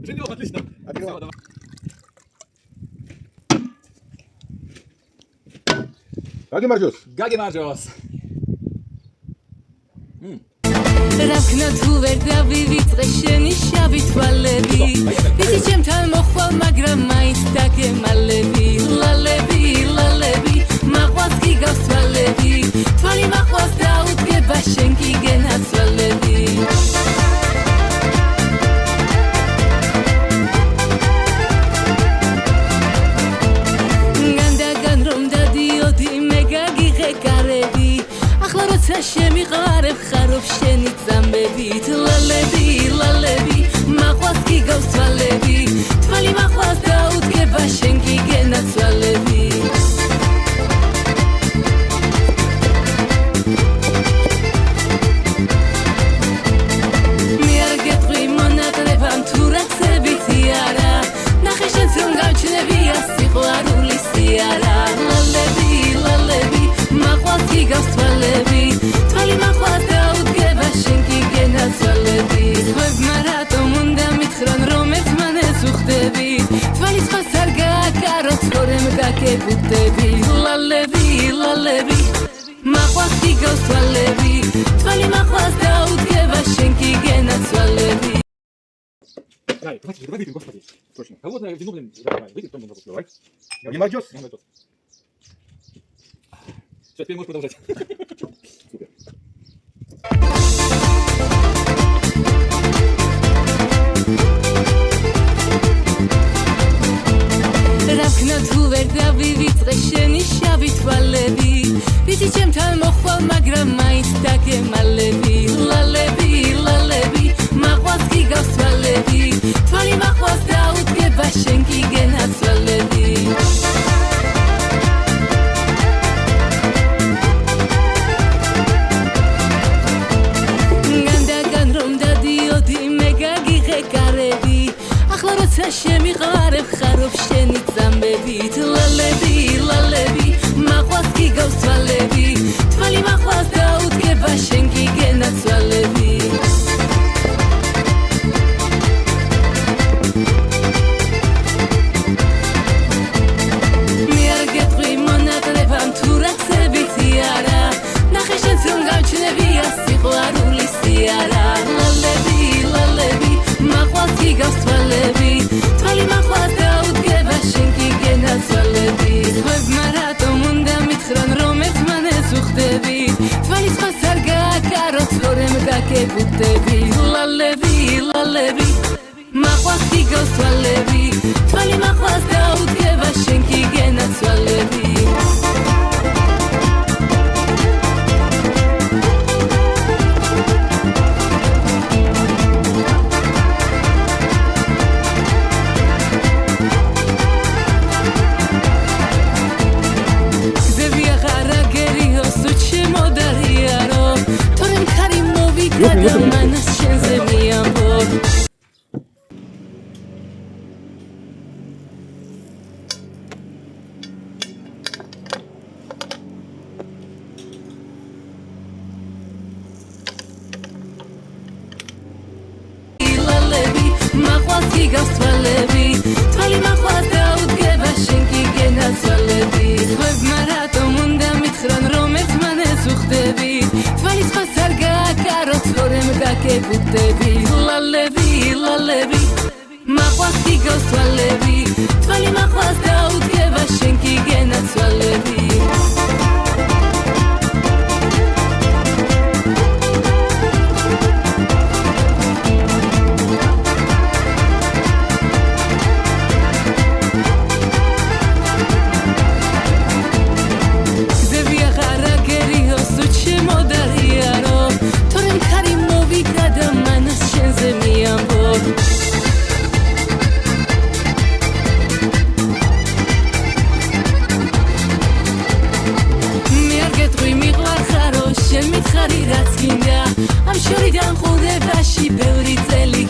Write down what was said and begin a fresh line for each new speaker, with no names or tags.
Живёт, отлично.
Открывай.
Всё, давай.
გაგიმარჯოს.
გაგემარჯოს.
Ravkna tu ver davivitsqe sheni shavi tvallebi Iti chemtan mokhval magram maits dagemalebi Lalebi maqvas gigavs tvallebi Tvali maqvas daudgeba shen gigenatvallebi Gandagan rom dadiodi me gagiqeqarebi ახლა როცა შემიყარებ ხარობ შენი წამებით ლალები მაყვას გიგავს თვალები თვალი მაყვას დაუდგება შენ გიგენა თვალები მე არ გეტყვი მონაკლებამ თუ რაცებითი არა ნახე შენც რომ გავჩნევია სიყვარული სიარა ლალები მაყვას გიგავს თვალები თვალი მაყვას დაუდგება შენ გიგენა თვალები ხმებმა რატომ უნდა მითხრან რომ ერთმანეს უხდები თვალი სხვას არ გააკარო თორემ გაგებუდები ლალები მაყვას გიგავს თვალები თვალი მაყვას დაუდგება შენ გიგენა თვალები
Давай, выпьем, господи.
Точно.
А вот, вино, блин, давай, выпьем, потом немного давай.
Гагимарჯოს.
Все, теперь можешь продолжать.
Супер.
Ravkna tu ver davivitsqe sheni shavi tvallebi Iti chemtan mokhval magram maits dagemalebi Lalebi maqvas gigavs tvallebi Tvali maqvas daudgeba shen gigenatvallebi Gandagan rom dadiodi me gagiqeqarebi ახლა როცა შემიყარებ ხარობ შენი წამებით ლალები მაყვას გიგავს თვალები თვალი მაყვას დაუდგება შენ გიგენა თვალები მე არ გეტყვი მონაკლებამ თუ რაცებითი არა ნახე შენც რომ გავჩნევია სიყვარული სიარა ლალები მაყვას გიგავს თვალები თვალი მაყვას დაუდგება შენ გიგენა თვალები ხმებმა რატომ უნდა მითხრან რომ ერთმანეს უხდები თვალი სხვას არ გააკარო თორემ გაგებუდები ლალები მაყვას გიგავს თვალები თვალი მაყვას დაუდგება შენ გიგენა თვალები Manas შენზე მიამბობ ლალები მაყვას გიგავს თვალები თვალი მაყვას დაუდგება შენ გიგენა თვალები ხმებმა რატომ უნდა მითხრან რომ ერთმანეს უხდები თვალი სხვას არ გააკარო თორემ გაგებუდები ლალები მაყვას გიგავს თვალები თვალი მაყვას დაუდგება შენ გიგენა თვალები შენ მითხარი რაც გინდა ამ შორიდან ხუდებაში ბევრი წელი